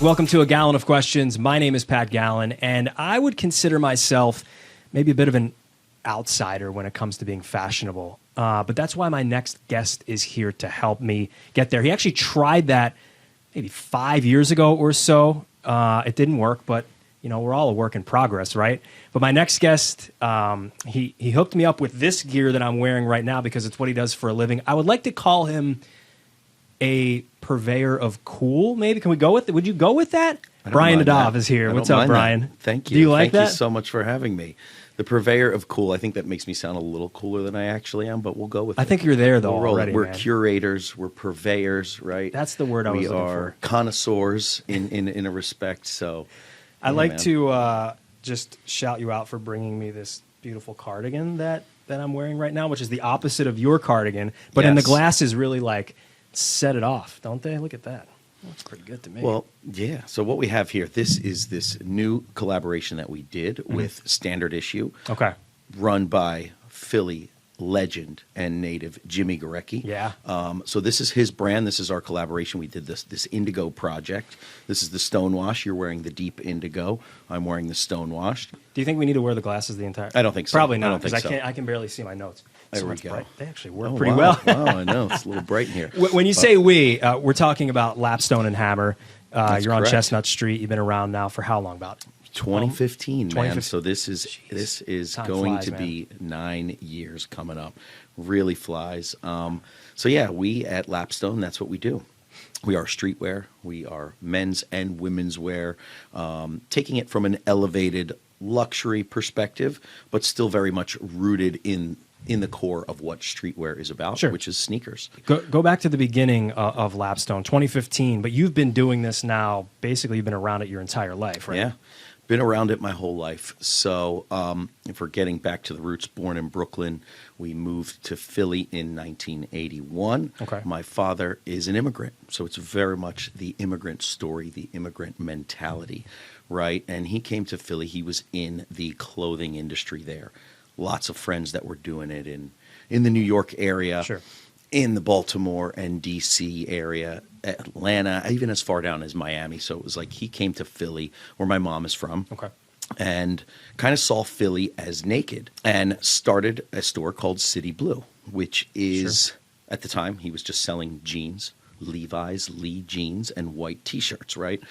Welcome to a Gallen of Questions. My name is Pat Gallen, and I would consider myself maybe a bit of an outsider when it comes to being fashionable. But that's why my next guest is here to help me get there. He actually tried that maybe 5 years ago or so. It didn't work, but you know, we're all a work in progress, right? But my next guest, he hooked me up with this gear that I'm wearing right now because it's what he does for a living. I would like to call him a purveyor of cool, maybe. Can we go with it? Would you go with that? Brian Nadav is here. What's up, Brian? That. Thank you. Do you like that? Thank you so much for having me. The purveyor of cool. I think that makes me sound a little cooler than I actually am, but we'll go with it. I think you're there, though, already, We're man. Curators. We're purveyors, right? That's the word I was looking for. We are connoisseurs in a respect, so... I'd like to just shout you out for bringing me this beautiful cardigan that I'm wearing right now, which is the opposite of your cardigan, but in the glasses really, like, set it off, don't they? Look at that. Looks pretty good to me. Well, yeah. So what we have here, this is this new collaboration that we did with Standard Issue. Okay. Run by Philly legend and native Jimmy Gorecki. Yeah. So this is his brand. This is our collaboration. We did this indigo project. This is the Stonewash. You're wearing the deep indigo. I'm wearing the Stonewashed. Do you think we need to wear the glasses the entire? I don't think so. Probably not, I don't think because so. I can barely see my notes. There we go. Bright. They actually work Oh, pretty wow. well. Wow, I know. It's a little bright in here. When you say we, we're talking about Lapstone and Hammer. You're on correct. Chestnut Street. You've been around now for how long? About 2015, man. 2015. So this is Time going flies, to man. be 9 years coming up. Really flies. So yeah, we at Lapstone, that's what we do. We are streetwear. We are men's and women's wear, taking it from an elevated luxury perspective, but still very much rooted in the core of what streetwear is about, Sure. which is sneakers. Go back to the beginning of Lapstone, 2015. But you've been doing this now. Basically, you've been around it your entire life, right? Yeah, been around it my whole life. So if we're getting back to the roots, born in Brooklyn, we moved to Philly in 1981. Okay. My father is an immigrant, so it's very much the immigrant story, the immigrant mentality, right? And he came to Philly. He was in the clothing industry there. Lots of friends that were doing it in the New York area, Sure. in the Baltimore and D.C. area, Atlanta, even as far down as Miami. So it was like he came to Philly, where my mom is from, Okay. and kind of saw Philly as naked and started a store called City Blue, which is, at the time, he was just selling jeans, Levi's, Lee jeans, and white T-shirts, right?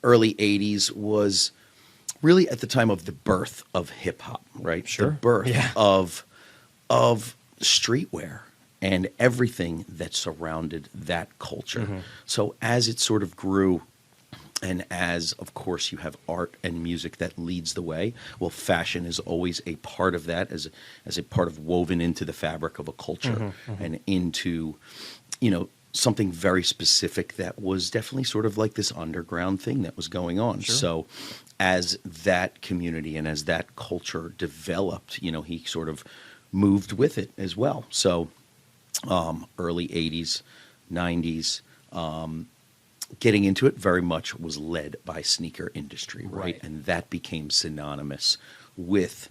Early 80s was really at the time of the birth of hip-hop, right? Sure. The birth Yeah. of streetwear and everything that surrounded that culture. Mm-hmm. So as it sort of grew, and as, of course, you have art and music that leads the way, well, fashion is always a part of that, as a part of woven into the fabric of a culture and into, something very specific that was definitely sort of like this underground thing that was going on. Sure. So as that community and as that culture developed, he sort of moved with it as well. So early 80s, 90s, getting into it very much was led by sneaker industry, right? And that became synonymous with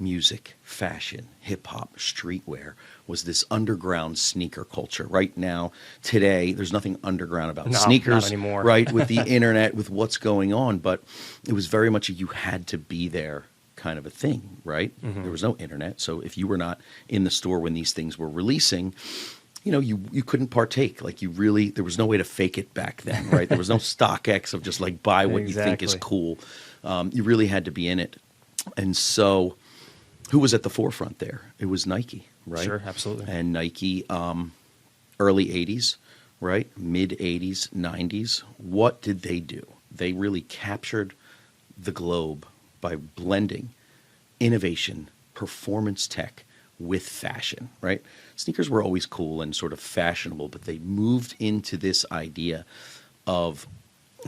music, fashion, hip-hop, streetwear, was this underground sneaker culture. Right now, today, there's nothing underground about sneakers, not anymore. right? With the internet, with what's going on, but it was very much a you had to be there kind of a thing, right? There was no internet, so if you were not in the store when these things were releasing, you couldn't partake. Like there was no way to fake it back then, right? There was no StockX of just like buy what you think is cool. You really had to be in it. And so who was at the forefront there? It was Nike, right? Sure, absolutely. And Nike, early 80s, right? Mid 80s, 90s. What did they do? They really captured the globe by blending innovation, performance tech with fashion, right? Sneakers were always cool and sort of fashionable, but they moved into this idea of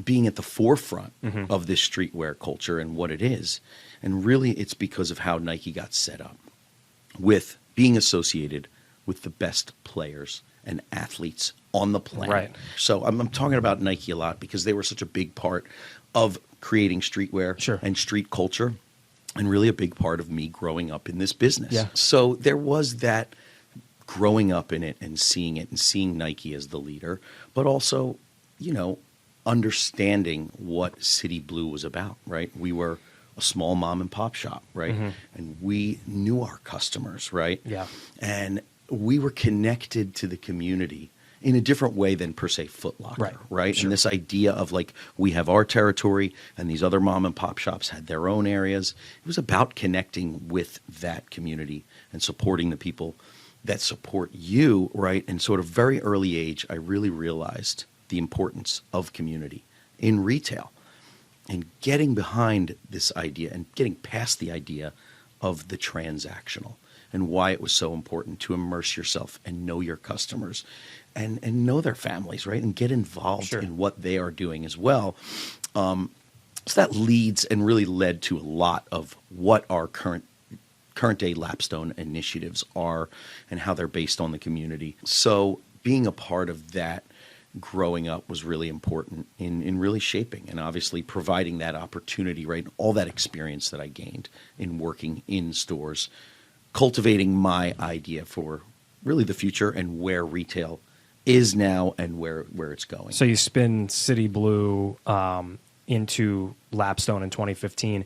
being at the forefront of this streetwear culture and what it is. And really, it's because of how Nike got set up with being associated with the best players and athletes on the planet. Right. So I'm talking about Nike a lot because they were such a big part of creating streetwear and street culture, and really a big part of me growing up in this business. Yeah. So there was that growing up in it and seeing Nike as the leader, but also, understanding what City Blue was about, right? We were a small mom and pop shop, right? And we knew our customers, right? Yeah. And we were connected to the community in a different way than per se Foot Locker, right? Sure. And this idea of like, we have our territory and these other mom and pop shops had their own areas. It was about connecting with that community and supporting the people that support you, right? And sort of very early age, I really realized the importance of community in retail and getting behind this idea and getting past the idea of the transactional and why it was so important to immerse yourself and know your customers and know their families, right? And get involved in what they are doing as well. So that leads and really led to a lot of what our current day Lapstone initiatives are and how they're based on the community. So being a part of that growing up was really important in really shaping and obviously providing that opportunity, right? All that experience that I gained in working in stores, cultivating my idea for really the future and where retail is now and where it's going. So you spin City Blue into Lapstone in 2015.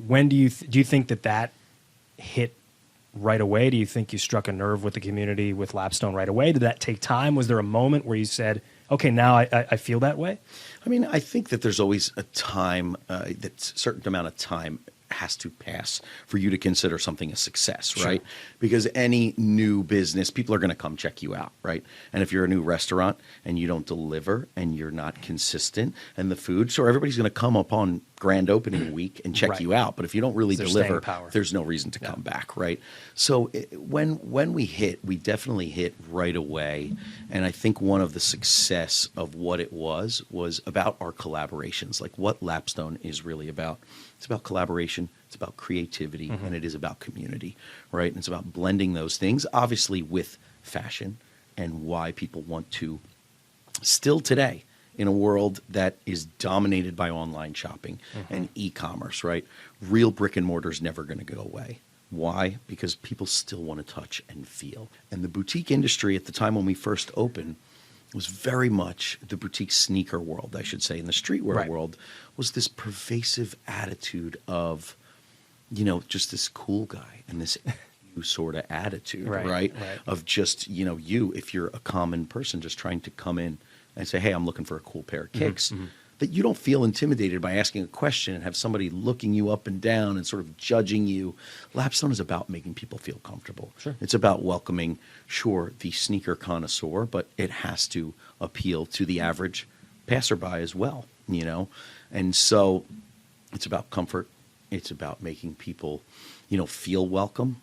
When do you think that hit right away? Do you think you struck a nerve with the community with Lapstone right away? Did that take time? Was there a moment where you said, okay, now I feel that way? I mean, I think that there's always a time, that certain amount of time has to pass for you to consider something a success, right? Because any new business, people are going to come check you out, right? And if you're a new restaurant and you don't deliver and you're not consistent and the food, sure, everybody's going to come up on grand opening week and check you out. But if you don't really deliver, there's no reason to come back, right? So when we hit, we definitely hit right away. And I think one of the success of what it was about our collaborations, like what Lapstone is really about. It's about collaboration, it's about creativity, and it is about community, right? And it's about blending those things, obviously with fashion and why people want to, still today, in a world that is dominated by online shopping and e-commerce, right? Real brick and mortar is never going to go away. Why? Because people still want to touch and feel. And the boutique industry at the time when we first opened was very much the boutique sneaker world, I should say, in the streetwear world, was this pervasive attitude of, just this cool guy and this sort of attitude, right? Of just, you, if you're a common person just trying to come in and say, hey, I'm looking for a cool pair of kicks, that you don't feel intimidated by asking a question and have somebody looking you up and down and sort of judging you. Lapstone is about making people feel comfortable. It's about welcoming, the sneaker connoisseur, but it has to appeal to the average passerby as well, And so it's about comfort. It's about making people, feel welcome.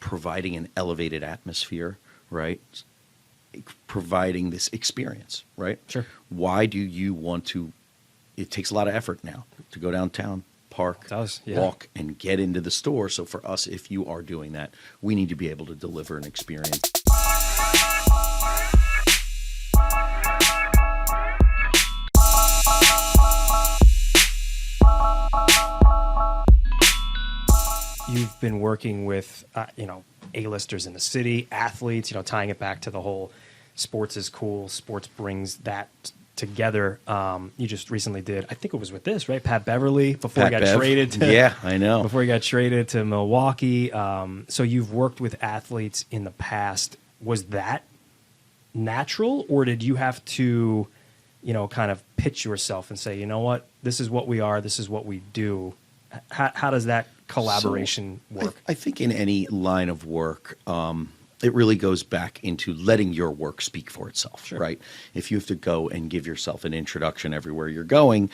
Providing an elevated atmosphere, right? Providing this experience, right? Why do you want to? It takes a lot of effort now to go downtown, park, walk, and get into the store. So for us, if you are doing that, we need to be able to deliver an experience. You've been working with, A-listers in the city, athletes, tying it back to the whole sports is cool, sports brings that together. You just recently did, I think it was with this, right? Pat Beverly, before he got traded to... I know. Before he got traded to Milwaukee. So you've worked with athletes in the past. Was that natural, or did you have to, kind of pitch yourself and say, you know what, this is what we are, this is what we do? How does that collaboration work? I think in any line of work, it really goes back into letting your work speak for itself, right? If you have to go and give yourself an introduction everywhere you're going,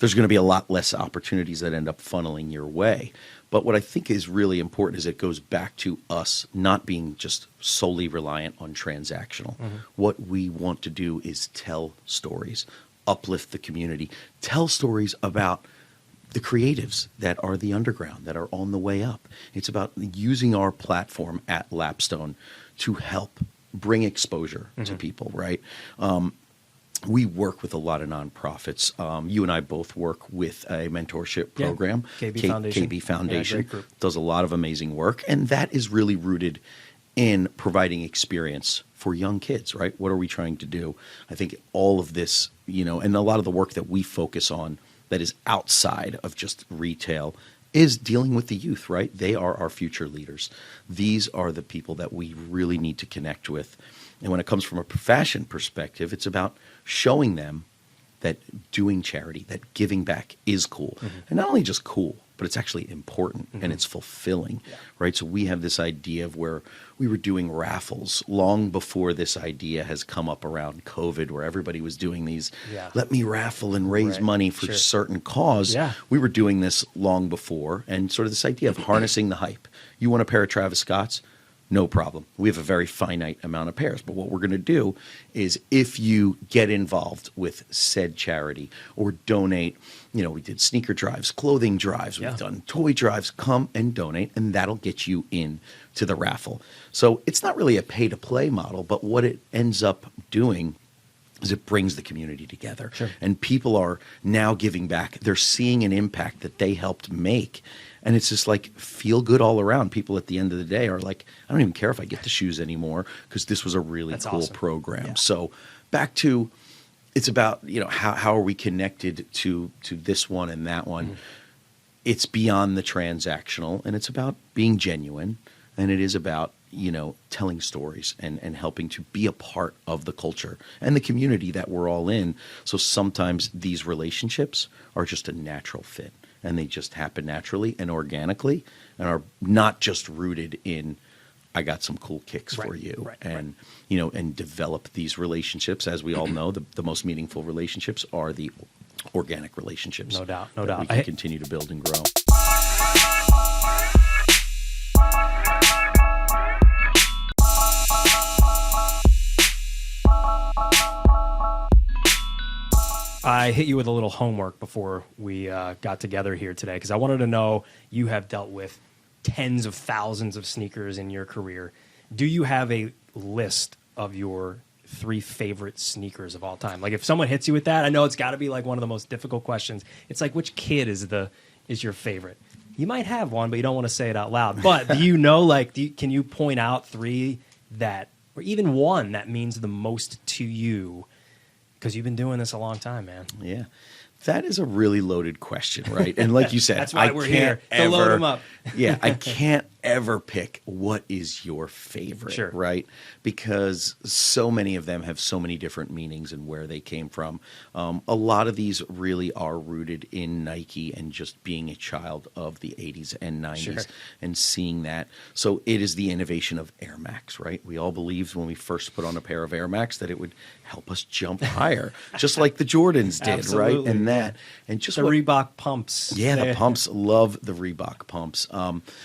there's going to be a lot less opportunities that end up funneling your way. But what I think is really important is it goes back to us not being just solely reliant on transactional. What we want to do is tell stories, uplift the community, tell stories about the creatives that are the underground, that are on the way up. It's about using our platform at Lapstone to help bring exposure to people, right? We work with a lot of nonprofits. You and I both work with a mentorship program. KB Foundation does a lot of amazing work, and that is really rooted in providing experience for young kids, right? What are we trying to do? I think all of this, and a lot of the work that we focus on that is outside of just retail is dealing with the youth, right? They are our future leaders. These are the people that we really need to connect with. And when it comes from a fashion perspective, it's about showing them that doing charity, that giving back is cool. And not only just cool, but it's actually important and it's fulfilling, right? So we have this idea of where we were doing raffles long before this idea has come up around COVID, where everybody was doing these, let me raffle and raise money for a certain cause. We were doing this long before, and sort of this idea of harnessing the hype. You want a pair of Travis Scotts? No problem. We have a very finite amount of pairs. But what we're going to do is, if you get involved with said charity or donate, we did sneaker drives, clothing drives, we've done toy drives, come and donate, and that'll get you in to the raffle. So it's not really a pay-to-play model, but what it ends up doing is it brings the community together. And people are now giving back. They're seeing an impact that they helped make. And it's just like feel good all around. People at the end of the day are like, I don't even care if I get the shoes anymore because this was a really cool program. So back to, it's about, how are we connected to this one and that one? It's beyond the transactional, and it's about being genuine. And it is about, telling stories and helping to be a part of the culture and the community that we're all in. So sometimes these relationships are just a natural fit. And they just happen naturally and organically and are not just rooted in, I got some cool kicks for you. And, and develop these relationships. As we all know, the most meaningful relationships are the organic relationships. No doubt. We can continue to build and grow. I hit you with a little homework before we got together here today because I wanted to know, you have dealt with tens of thousands of sneakers in your career. Do you have a list of your 3 favorite sneakers of all time? Like if someone hits you with that, I know it's got to be like one of the most difficult questions. It's like, which kid is your favorite? You might have one, but you don't want to say it out loud. But do you know, can you point out 3 that, or even one that means the most to you? Because you've been doing this a long time, man. Yeah. That is a really loaded question, right? And like you said, that's why we're here to load them up. I can't ever pick what is your favorite, right? Because so many of them have so many different meanings and where they came from. A lot of these really are rooted in Nike and just being a child of the 80s and 90s and seeing that. So it is the innovation of Air Max, right? We all believed when we first put on a pair of Air Max that it would help us jump higher, just like the Jordans did, right? And that, and just the Reebok pumps. Yeah, the pumps. Love the Reebok pumps.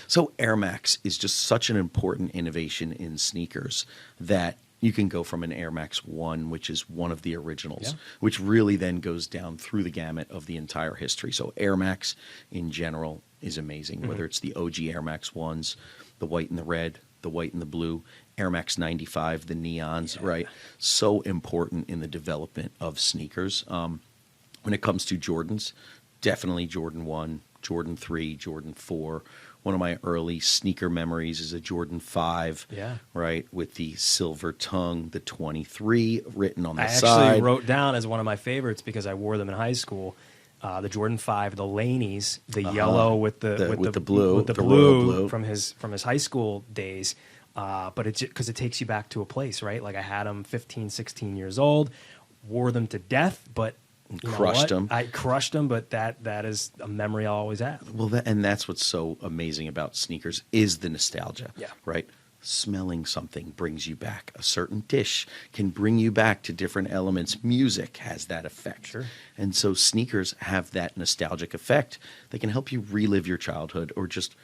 So Air Max is just such an important innovation in sneakers that you can go from an Air Max 1, which is one of the originals, which really then goes down through the gamut of the entire history. So Air Max in general is amazing, whether it's the OG Air Max 1s, the white and the red, the white and the blue, Air Max 95, the neons, right? So important in the development of sneakers. When it comes to Jordans, definitely Jordan 1, Jordan 3, Jordan 4. One of my early sneaker memories is a Jordan 5, right, with the silver tongue, the 23 written on the side. I actually wrote down as one of my favorites because I wore them in high school. The Jordan 5, the Laneys, the yellow with the blue from his high school days. But it's because it takes you back to a place, right? Like I had them 15, 16 years old, wore them to death, but crushed them. I crushed them, but that is a memory I'll always have. Well, and that's what's so amazing about sneakers is the nostalgia, right? Smelling something brings you back. A certain dish can bring you back to different elements. Music has that effect. And so sneakers have that nostalgic effect. They can help you relive your childhood or just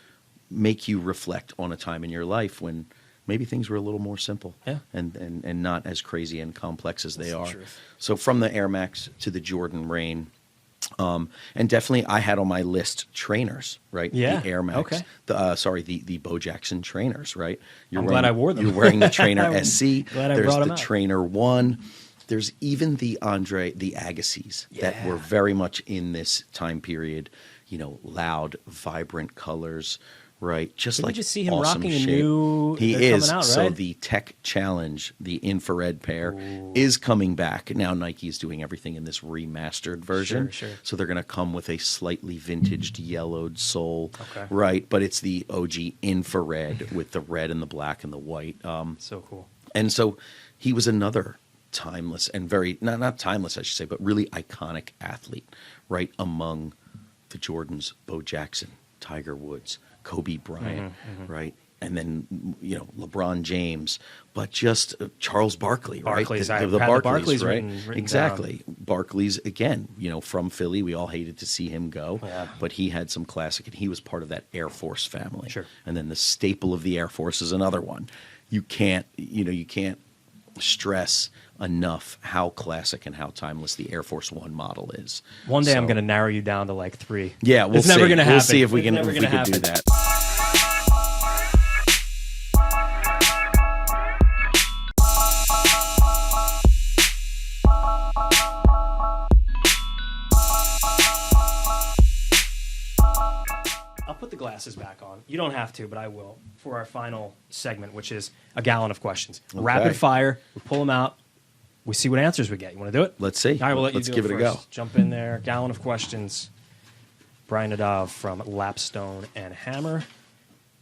make you reflect on a time in your life when maybe things were a little more simple and not as crazy and complex as they are. So from the Air Max to the Jordan Rain, and definitely I had on my list trainers, right? The Air Max. The Bo Jackson trainers, right? I'm glad I wore them. You're wearing the Trainer SC. There's the Trainer 1. There's even the Agassiz that were very much in this time period, loud, vibrant colors, right? Just Did we like just see him awesome rocking a shape. new? He they're is. coming out, So right? the Tech Challenge, the infrared pair, is coming back. Now Nike is doing everything in this remastered version. Sure. So they're going to come with a slightly vintaged yellowed sole, Okay. right? But it's the OG infrared with the red and the black and the white. So cool. And so he was another timeless and very not timeless, I should say, but really iconic athlete, right? Among the Jordans, Bo Jackson, Tiger Woods, Kobe Bryant, right? And then, you know, LeBron James, but just Charles Barkley, right? Barkley's, The I had the Barkleys right? written Exactly. Barkley's, again, you know, from Philly. We all hated to see him go, Yeah. but he had some classic, and he was part of that Air Force family. Sure. And then the staple of the Air Force is another one. You can't stress enough how classic and how timeless the Air Force One model is. One day I'm So- going to narrow you down to like 3. Yeah, we'll it's see. never going to happen. We'll see if we It's can never if we gonna could do happen. that. I'll put the glasses back on. You don't have to, but I will for our final segment, which is a gallon of questions. Okay. Rapid fire. We pull them out. We see what answers we get. You want to do it? Let's see. All right, we'll let Let's you give it a first. go. Jump in there. Gallon of questions. Brian Nadav from Lapstone and Hammer.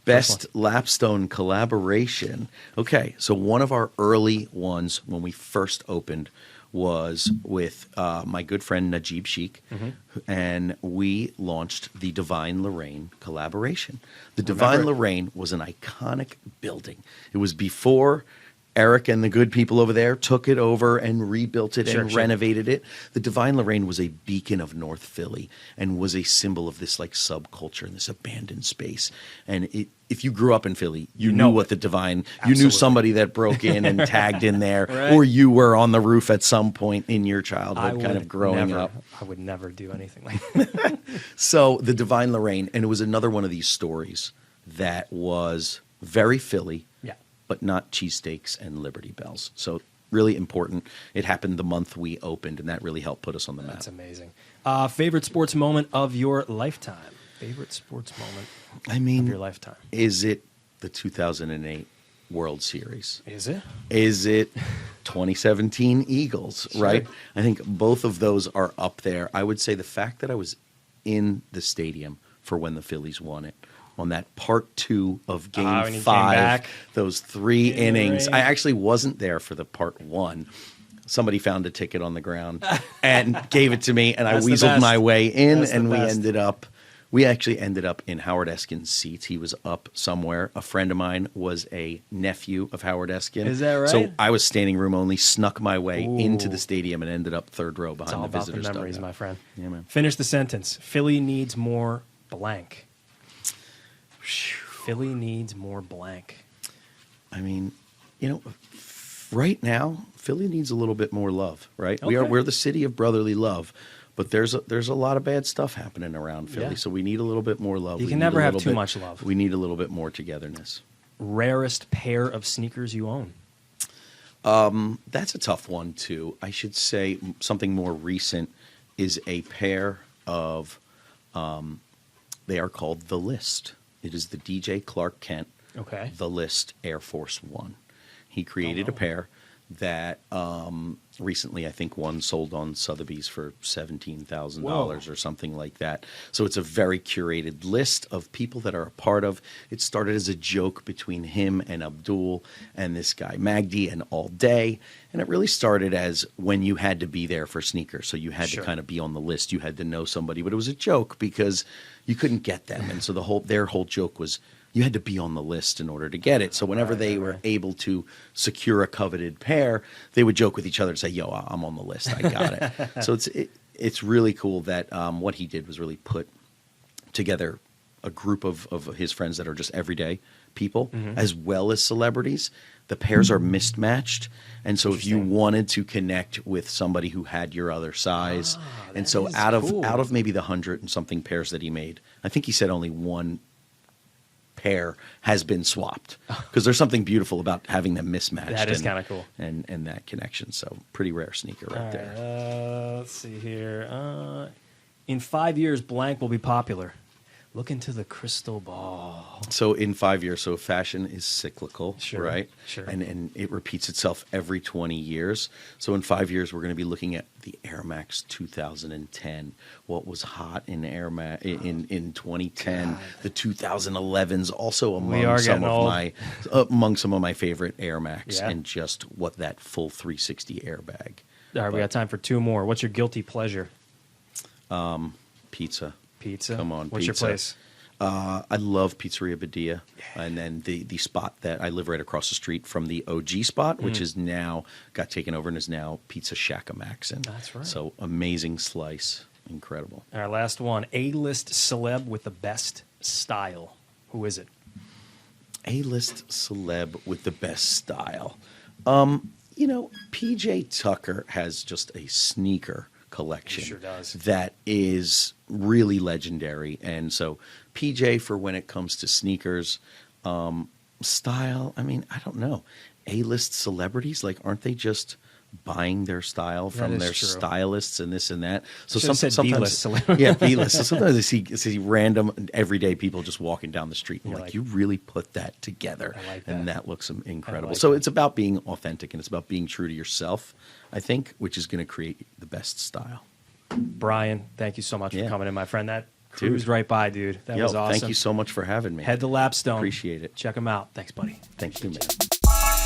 Best Lapstone collaboration. Okay, so one of our early ones when we first opened was with my good friend Najib Sheikh, and we launched the Divine Lorraine collaboration. The Divine Remember it. Lorraine was an iconic building. It was before Eric and the good people over there took it over and rebuilt it and Sure. renovated it. The Divine Lorraine was a beacon of North Philly and was a symbol of this like subculture and this abandoned space. And if you grew up in Philly, you know knew what it. the Divine, you Absolutely. knew somebody that broke in and tagged in there, Right. or you were on the roof at some point in your childhood, kind of growing up. I would never do anything like that. So the Divine Lorraine, and it was another one of these stories that was very Philly, Yeah. but not cheesesteaks and Liberty Bells. So really important. It happened the month we opened, and that really helped put us on the map. That's amazing. Favorite sports moment of your lifetime? Favorite sports moment I of mean, your lifetime? is it the 2008 World Series? Is it? Is it 2017 Eagles, Sure. right? I think both of those are up there. I would say the fact that I was in the stadium for when the Phillies won it on that part 2 of game when you came 5, back. those 3 In the innings. rain. I actually wasn't there for the part 1. Somebody found a ticket on the ground and gave it to me, and I That's the weaseled best. my way in, That's the and best. we actually ended up in Howard Eskin's seats. He was up somewhere. A friend of mine was a nephew of Howard Eskin. Is that right? So I was standing room only, snuck my way Ooh. into the stadium, and ended up third row It's behind all the about the visitors' memories, dugout. my friend. Yeah, man. Finish the sentence. Philly needs more blank. Philly needs more blank. I mean, you know, right now, Philly needs a little bit more love, right? Okay. We're the city of brotherly love, but there's a lot of bad stuff happening around Philly, Yeah. so we need a little bit more love. You We can need never a have little too bit- much love. We need a little bit more togetherness. Rarest pair of sneakers you own? That's a tough one too. I should say something more recent is a pair of they are called The List. It is the DJ Clark Kent Okay. The List Air Force One. He created a pair that recently, I think one sold on Sotheby's for $17,000 or something like that. So it's a very curated list of people that are a part of. It started as a joke between him and Abdul and this guy Magdi and All Day, and it really started as when you had to be there for sneakers. So you had Sure. to kind of be on the list. You had to know somebody, but it was a joke because you couldn't get them, and so their whole joke was you had to be on the list in order to get it. So whenever they were able to secure a coveted pair, they would joke with each other and say, "Yo, I'm on the list. I got it." So it's really cool that what he did was really put together a group of his friends that are just everyday people, as well as celebrities. The pairs are mismatched, and so if you Interesting. wanted to connect with somebody who had your other size, and that so is out cool. of maybe the 100 and something pairs that he made, I think he said only one pair has been swapped, because there's something beautiful about having them mismatched. That is and- kinda cool. and that connection. So pretty rare sneaker right All there. right, let's see here. In 5 years, blank will be popular. Look into the crystal ball. So in 5 years, so fashion is cyclical, Sure, right? sure. And it repeats itself every 20 years. So in 5 years, we're going to be looking at the Air Max 2010. What was hot in Air Max in 2010? God. The 2011s, also We are getting old. among some of my favorite Air Max, Yeah. and just what that full 360 airbag. All right, we got time for two more. What's your guilty pleasure? Pizza. Pizza. Come on, What's pizza. your place? I love Pizzeria Badia, and then the spot that I live right across the street from the OG spot, which is now got taken over and is now Pizza Shack-a-Max. And That's right. So amazing slice, incredible. All right, last one. A-list celeb with the best style. Who is it? A-list celeb with the best style. PJ Tucker has just a sneaker collection. He sure does. That is really legendary. And so PJ, for when it comes to sneakers, style, I mean, I don't know. A-list celebrities, like, aren't they just buying their style from is their true. stylists and this and that? So Should've said B-list celebrity. yeah, B-list. So sometimes I see random everyday people just walking down the street, and You're like, like, you really put that together, I like and that. that looks incredible. like So that. it's about being authentic, and it's about being true to yourself, I think, which is going to create the best style. Brian, thank you so much for Yeah. coming in, my friend. That Dude. cruised right by, dude. That Yo, was awesome. thank you so much for having me. Head to Lapstone. Appreciate it. Check them out. Thanks, buddy. Thank you, man.